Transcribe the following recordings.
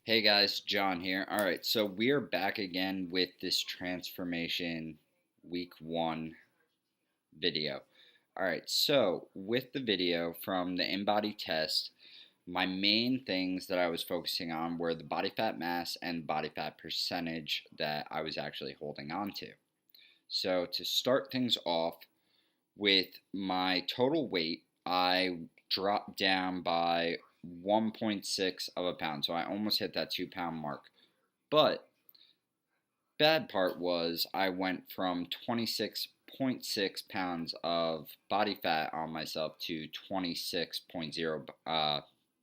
Hey guys, John here. Alright, so we are back again with this transformation week 1 video. Alright, so with the video from the InBody test, my main things that I was focusing on were the body fat mass and body fat percentage that I was actually holding on to. So to start things off with my total weight, I dropped down by 1.6 of a pound, so I almost hit that 2 pound mark. But bad part was I went from 26.6 pounds of body fat on myself to 26.0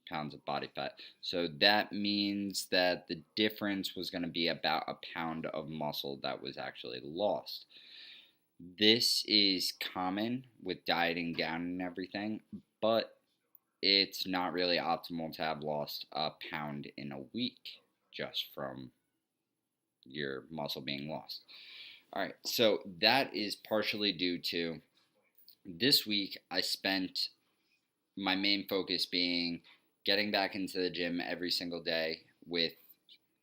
pounds of body fat. So that means that the difference was going to be about a pound of muscle that was actually lost. This is common with dieting down and everything, but it's not really optimal to have lost a pound in a week just from your muscle being lost. Alright, so that is partially due to this week I spent my main focus being getting back into the gym every single day, with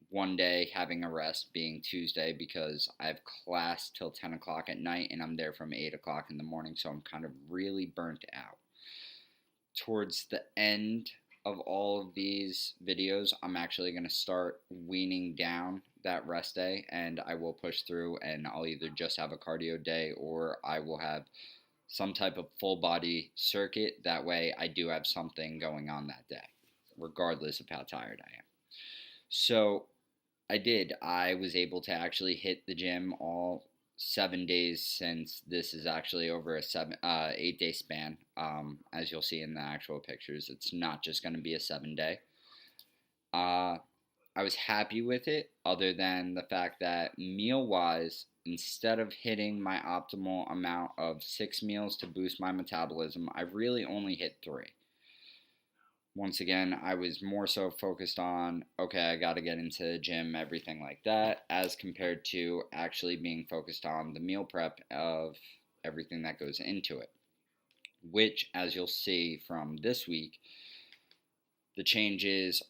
one day having a rest being Tuesday because I have class till 10 o'clock at night and I'm there from 8 o'clock in the morning, so I'm kind of really burnt out. Towards the end of all of these videos, I'm actually going to start weaning down that rest day, and I will push through and I'll either just have a cardio day or I will have some type of full body circuit. That way I do have something going on that day, regardless of how tired I am. So I was able to actually hit the gym all 7 days, since this is actually over a 8-day span. As you'll see in the actual pictures, it's not just going to be a 7-day. I was happy with it, other than the fact that meal-wise, instead of hitting my optimal amount of 6 meals to boost my metabolism, I really only hit 3. Once again, I was more so focused on, okay, I got to get into the gym, everything like that, as compared to actually being focused on the meal prep of everything that goes into it. Which, as you'll see from this week, the changes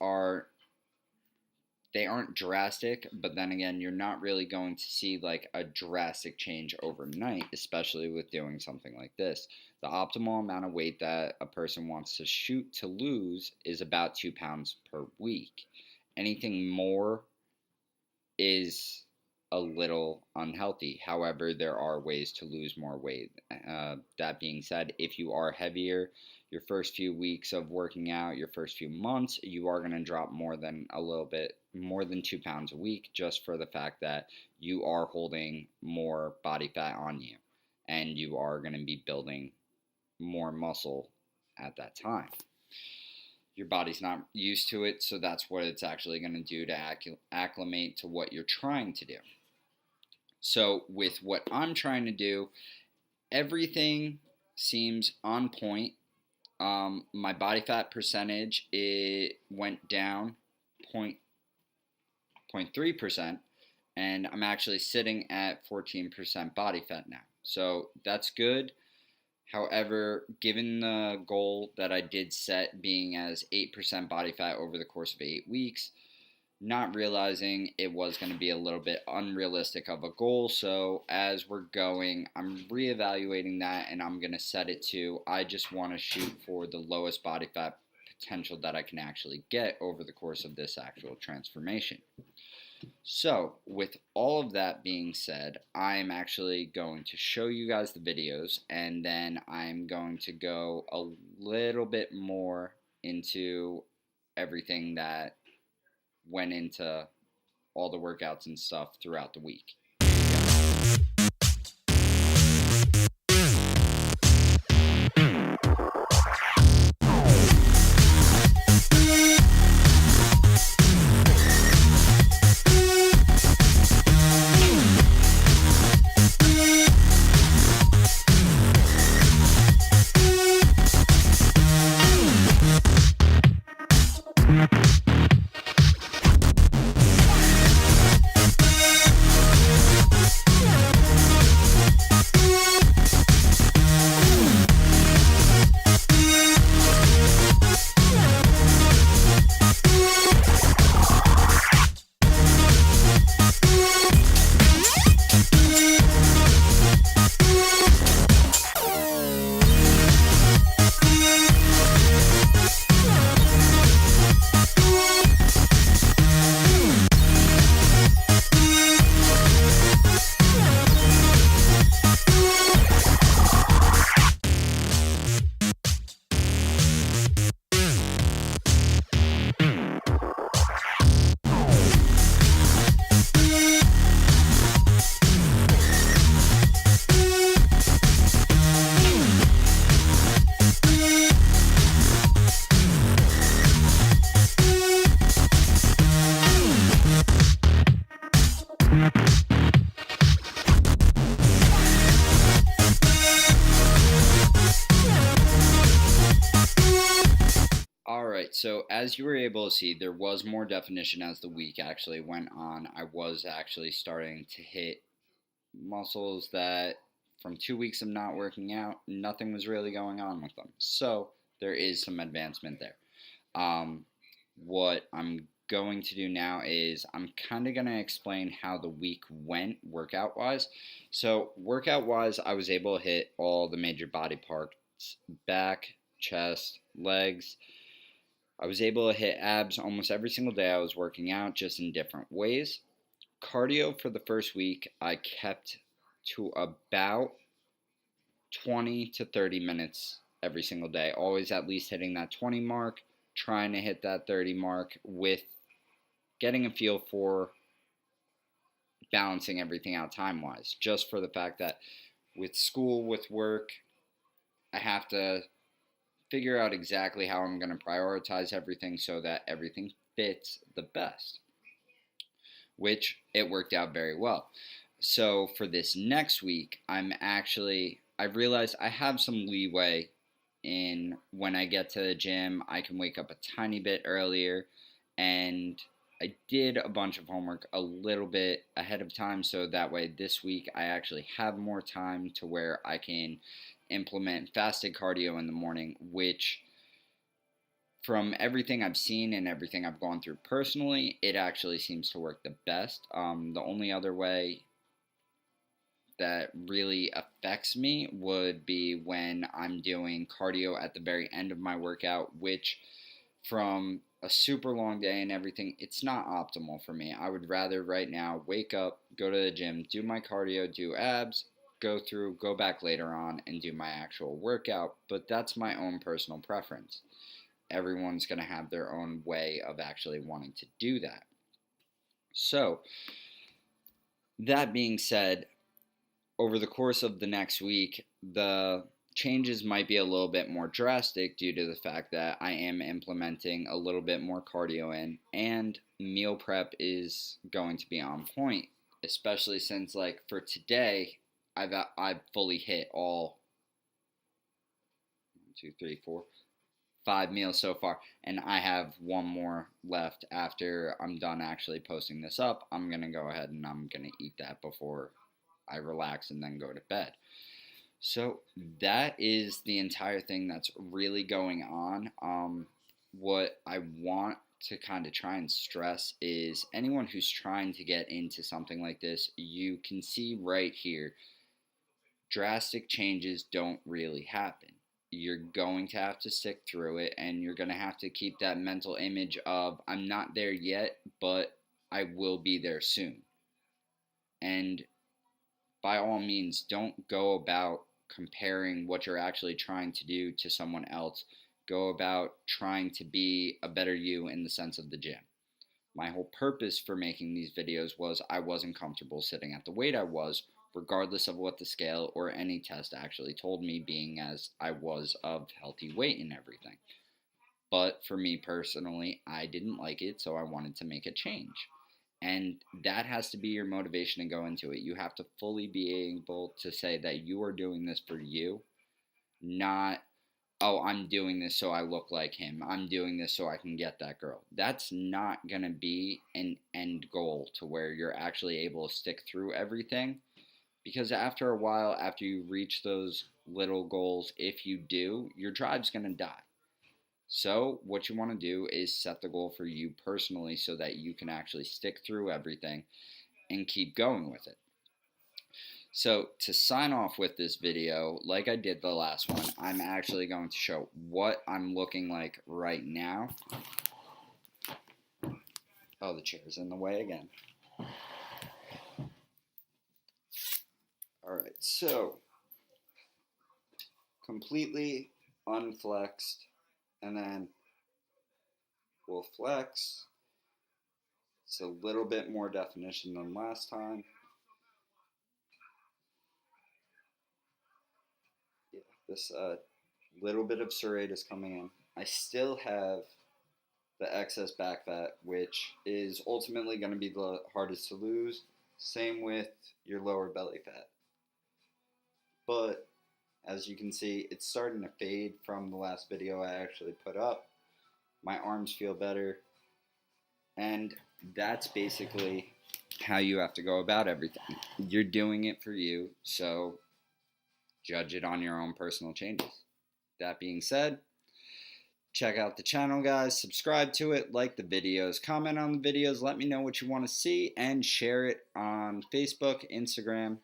they aren't drastic, but then again, you're not really going to see like a drastic change overnight, especially with doing something like this. The optimal amount of weight that a person wants to shoot to lose is about 2 pounds per week. Anything more is a little unhealthy. However, there are ways to lose more weight. That being said, if you are heavier, your first few weeks of working out, your first few months, you are going to drop more than 2 pounds a week, just for the fact that you are holding more body fat on you and you are going to be building more muscle at that time. Your body's not used to it, so that's what it's actually going to do to acclimate to what you're trying to do. So with what I'm trying to do, everything seems on point. My body fat percentage, it went down 0.3%, and I'm actually sitting at 14% body fat now. So that's good. However, given the goal that I did set being as 8% body fat over the course of 8 weeks, not realizing it was going to be a little bit unrealistic of a goal, so as we're going, I'm reevaluating that, and I'm going to set it to, I just want to shoot for the lowest body fat potential that I can actually get over the course of this actual transformation. So, with all of that being said, I'm actually going to show you guys the videos, and then I'm going to go a little bit more into everything that went into all the workouts and stuff throughout the week. so as you were able to see, there was more definition as the week actually went on. I was actually starting to hit muscles that from 2 weeks of not working out, nothing was really going on with them. So there is some advancement there. Um, what I'm going to do now is I'm kind of going to explain how the week went workout wise. So, workout wise, I was able to hit all the major body parts: back, chest, legs. I was able to hit abs almost every single day I was working out, just in different ways. Cardio for the first week, I kept to about 20 to 30 minutes every single day, always at least hitting that 20 mark, trying to hit that 30 mark with getting a feel for balancing everything out time wise, just for the fact that with school, with work, I have to figure out exactly how I'm going to prioritize everything so that everything fits the best, which it worked out very well. So for this next week, I realized I have some leeway in when I get to the gym. I can wake up a tiny bit earlier, and I did a bunch of homework a little bit ahead of time, so that way this week I actually have more time to where I can implement fasted cardio in the morning, which from everything I've seen and everything I've gone through personally, it actually seems to work the best. The only other way that really affects me would be when I'm doing cardio at the very end of my workout, which from a super long day and everything, it's not optimal for me. I would rather right now wake up, go to the gym, do my cardio, do abs, go back later on and do my actual workout, but that's my own personal preference. Everyone's going to have their own way of actually wanting to do that. So, that being said, over the course of the next week, the changes might be a little bit more drastic due to the fact that I am implementing a little bit more cardio in, and meal prep is going to be on point, especially since, like, for today, I've fully hit all 1, 2, 3, 4, 5 meals so far, and I have one more left after I'm done actually posting this up. I'm gonna go ahead and I'm gonna eat that before I relax and then go to bed. So that is the entire thing that's really going on. What I want to kind of try and stress is anyone who's trying to get into something like this, you can see right here, drastic changes don't really happen. You're going to have to stick through it, and you're going to have to keep that mental image of, I'm not there yet, but I will be there soon. And by all means, don't go about comparing what you're actually trying to do to someone else. Go about trying to be a better you in the sense of the gym. My whole purpose for making these videos was I wasn't comfortable sitting at the weight I was, regardless of what the scale or any test actually told me, being as I was of healthy weight and everything. But for me personally, I didn't like it, so I wanted to make a change. And that has to be your motivation to go into it. You have to fully be able to say that you are doing this for you, not, oh, I'm doing this so I look like him. I'm doing this so I can get that girl. That's not going to be an end goal to where you're actually able to stick through everything. Because after a while, after you reach those little goals, if you do, your drive's going to die. So, what you want to do is set the goal for you personally so that you can actually stick through everything and keep going with it. So, to sign off with this video, like I did the last one, I'm actually going to show what I'm looking like right now. Oh, the chair's in the way again. Alright, so completely unflexed, and then we'll flex. It's a little bit more definition than last time. Yeah, this little bit of serratus coming in. I still have the excess back fat, which is ultimately going to be the hardest to lose. Same with your lower belly fat. But as you can see, it's starting to fade from the last video I actually put up. My arms feel better. And that's basically how you have to go about everything. You're doing it for you, so judge it on your own personal changes. That being said, check out the channel, guys. Subscribe to it, like the videos, comment on the videos, let me know what you want to see, and share it on Facebook, Instagram,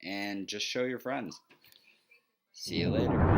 and just show your friends. See you later.